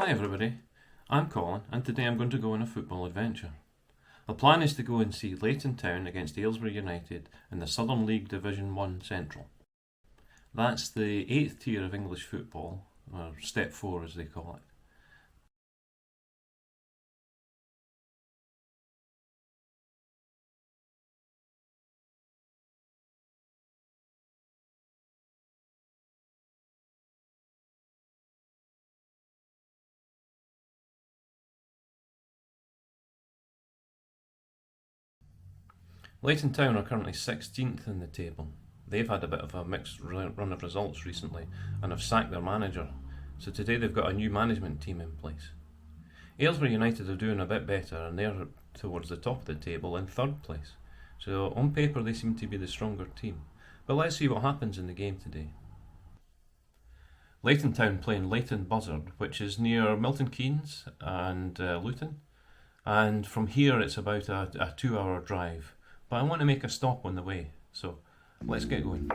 Hi everybody, I'm Colin and today I'm going to go on a football adventure. The plan is to go and see Leighton Town against Aylesbury United in the Southern League Division 1 Central. That's the 8th tier of English football, or Step 4 as they call it. Leighton Town are currently 16th in the table. They've had a bit of a mixed run of results recently and have sacked their manager, so today they've got a new management team in place. Aylesbury United are doing a bit better and they're towards the top of the table in 3rd place, so on paper they seem to be the stronger team. But let's see what happens in the game today. Leighton Town playing Leighton Buzzard, which is near Milton Keynes and Luton, and from here it's about a 2-hour drive. But I want to make a stop on the way, so let's get going.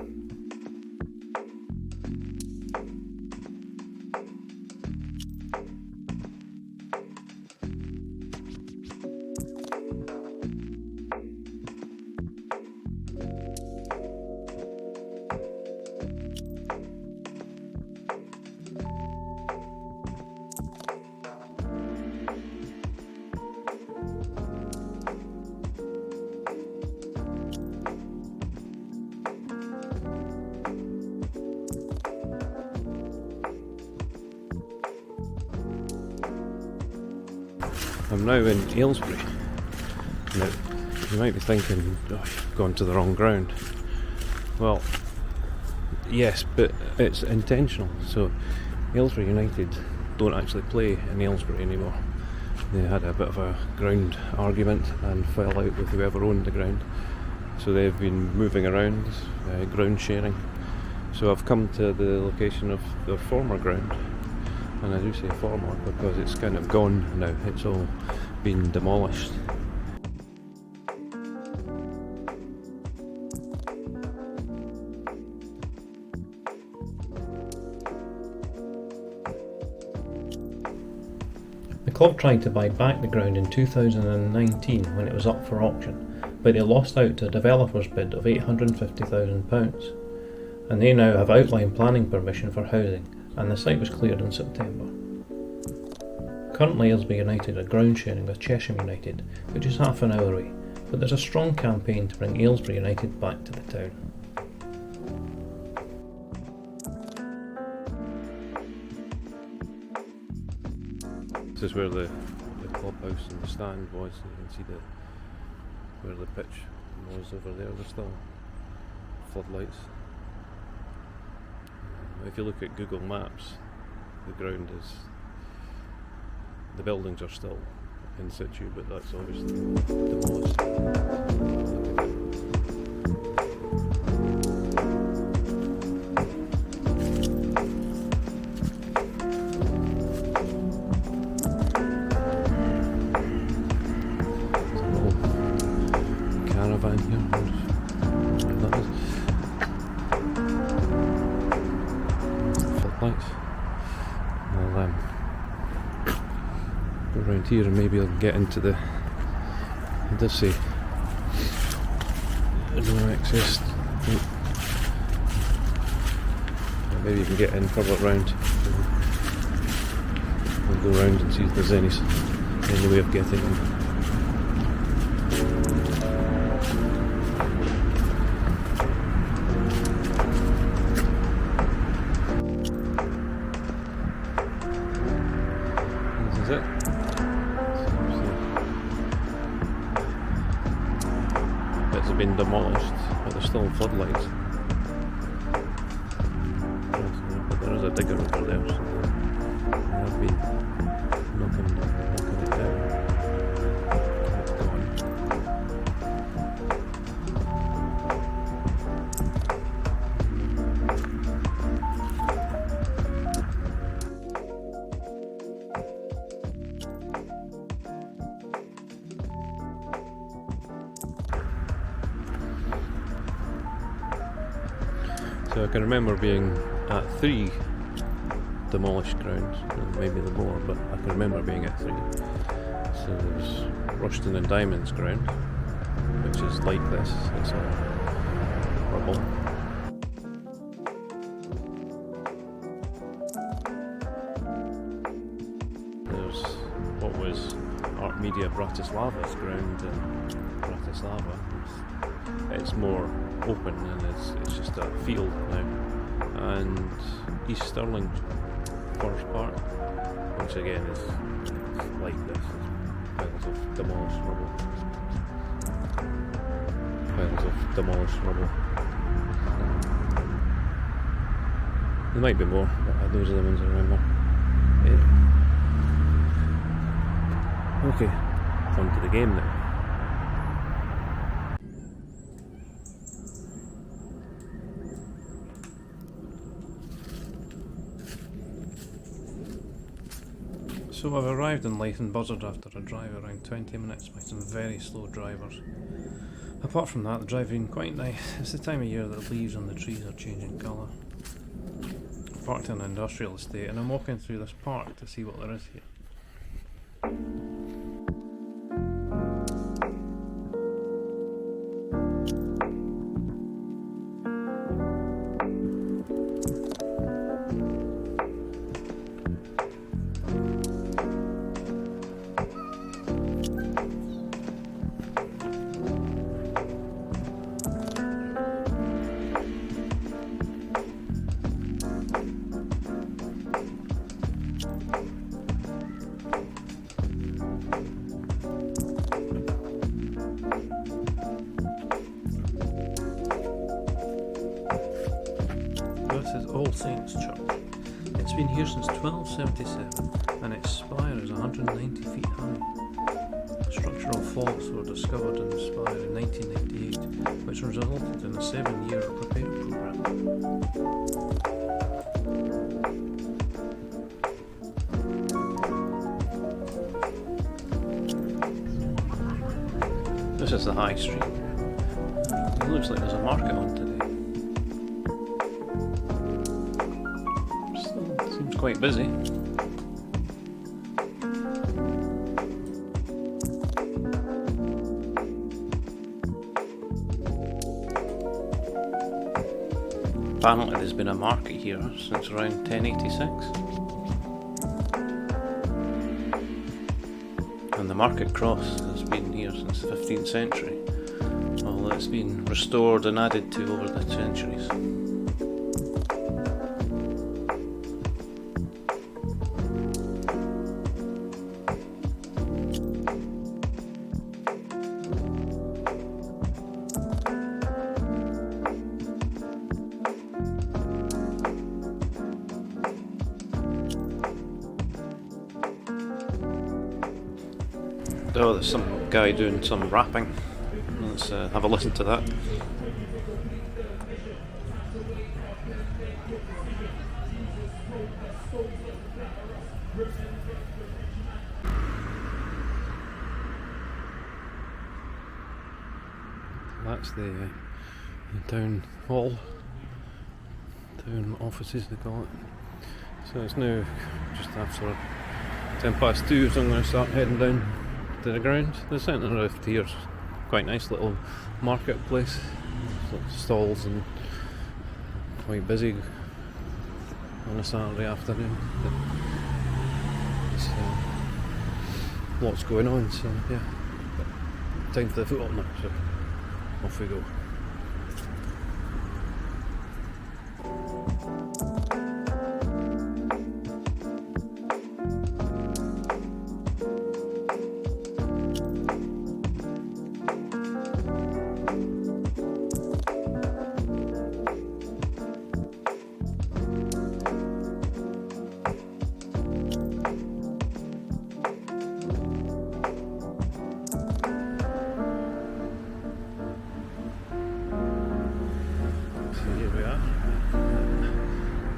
I'm now in Aylesbury. Now, you might be thinking, oh, you've gone to the wrong ground. Well, yes, but it's intentional. So, Aylesbury United don't actually play in Aylesbury anymore. They had a bit of a ground argument and fell out with whoever owned the ground. So they've been moving around, ground sharing. So I've come to the location of their former ground. And I do say former because it's kind of gone now, it's all been demolished. The club tried to buy back the ground in 2019 when it was up for auction, but they lost out to a developer's bid of £850,000, and they now have outline planning permission for housing, and the site was cleared in September. Currently Aylesbury United are ground sharing with Chesham United, which is half an hour away, but there's a strong campaign to bring Aylesbury United back to the town. This is where the clubhouse and the stand was. You can see where the pitch was over there. There's still floodlights. If you look at Google Maps, the buildings are still in situ, but that's obviously demolished. There's a little caravan here. That is. Lights. I'll go around here and maybe I'll get into the. It does say no access. Maybe you can get in further round. We'll go around and see if there's any way of getting in. Is it? Bits have been demolished, but there's still floodlights. But there is a digger over there, so I've been knocking it down. It's gone. So I can remember being at 3 demolished grounds, maybe the more, but I can remember being at 3. So there's Rushton and Diamond's ground, which is like this, it's all rubble. There's what was Art Media Bratislava's ground in Bratislava. It's more open and it's just a field now. And East Stirling Forest Park, which again is like this, piles of demolished rubble. Piles of demolished rubble. There might be more, but those are the ones I remember. Yeah. Okay, on to the game now. So I've arrived in Leighton Buzzard after a drive around 20 minutes by some very slow drivers. Apart from that, the driving quite nice. It's the time of year that the leaves on the trees are changing colour. I'm parked in an industrial estate and I'm walking through this park to see what there is here. This is All Saints Church. It's been here since 1277 and its spire is 190 feet high. Structural faults were discovered in the spire in 1998, which resulted in a 7-year repair programme. This is the High Street. It looks like there's a market on today. Seems quite busy. Apparently there's been a market here since around 1086. And the market cross has been here since the 15th century. Although it's been restored and added to over the centuries. Oh, there's some guy doing some rapping. Let's have a listen to that. That's the town hall, town offices they call it. So it's now just after 2:10, so I'm going to start heading down to the ground. The centre of here's quite nice little marketplace, stalls and quite busy on a Saturday afternoon. It's, lots going on, so yeah, time for the football now, so off we go.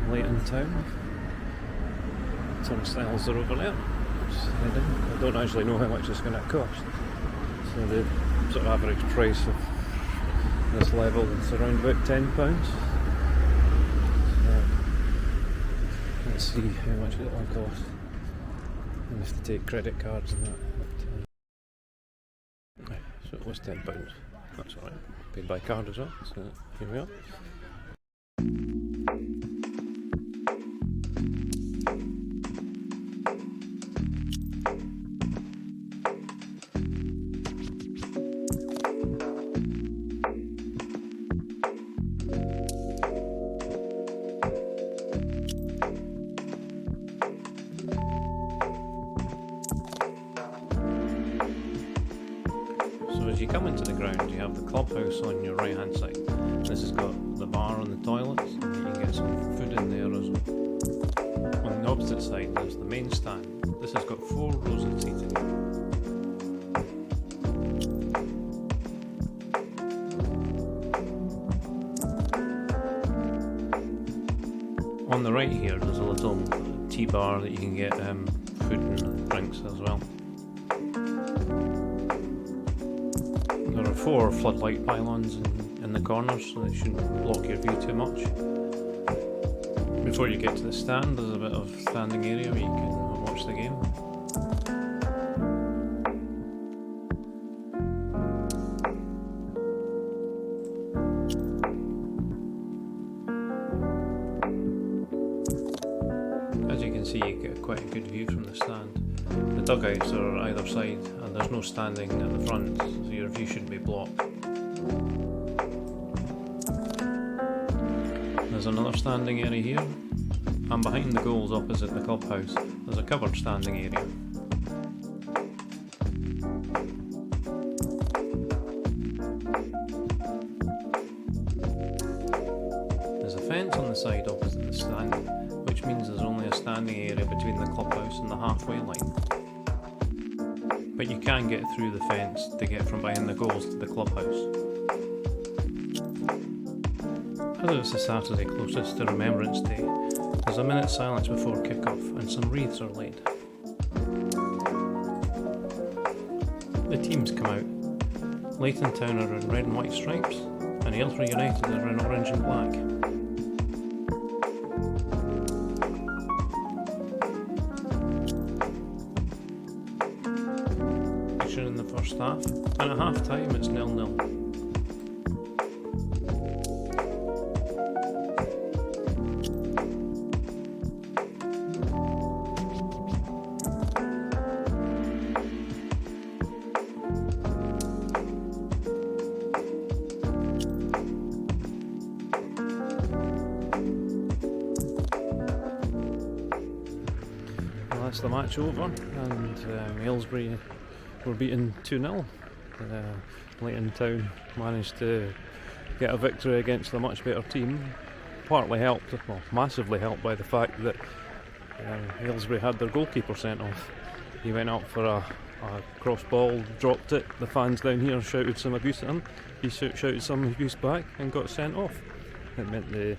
Leighton town. Turnstiles are over there. I don't actually know how much it's going to cost. So the sort of average price of this level is around about £10. So to see how much it will cost. And have to take credit cards and that. But, so it was £10. That's alright. Paid by card as well, so here we are. So as you come into the ground, you have the clubhouse on your right hand side. This has got the bar and the toilets, and you can get some food in there as well. On the opposite side there's the main stand. This has got 4 rows of seating. On the right here there's a little tea bar that you can get food and drinks as well. There are 4 floodlight pylons in the corners, so they shouldn't block your view too much. Before you get to the stand, there's a bit of standing area where you can watch the game. As you can see, you get quite a good view from the stand. The dugouts are either side, and there's no standing at the front, so your view shouldn't be blocked. There's another standing area here, and behind the goals opposite the clubhouse there's a covered standing area. There's a fence on the side opposite the stand, which means there's only a standing area between the clubhouse and the halfway line. But you can get through the fence to get from behind the goals to the clubhouse. As it's the Saturday closest to Remembrance Day, there's a minute's silence before kick-off and some wreaths are laid. The teams come out. Leighton Town are in red and white stripes, and Aylesbury United are in orange and black. Picture in the first half, and at half time it's 0-0. That's the match over, and Aylesbury were beaten 2-0. Leighton Town managed to get a victory against a much better team, partly helped, well, massively helped by the fact that Aylesbury had their goalkeeper sent off. He went up for a cross ball, dropped it, the fans down here shouted some abuse at him, he shouted some abuse back and got sent off. It meant the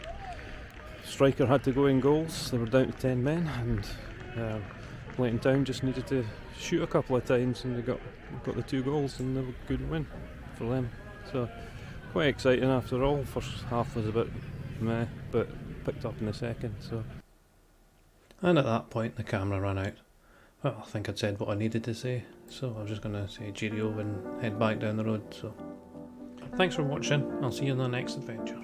striker had to go in goals. They were down to 10 men, and Leighton Town just needed to shoot a couple of times, and they got the 2 goals, and they were a good win for them. So quite exciting after all. First half was a bit meh, but picked up in the second. So, and at that point the camera ran out. Well, I think I'd said what I needed to say, so I was just going to say cheerio and head back down the road. So thanks for watching. I'll see you in the next adventure.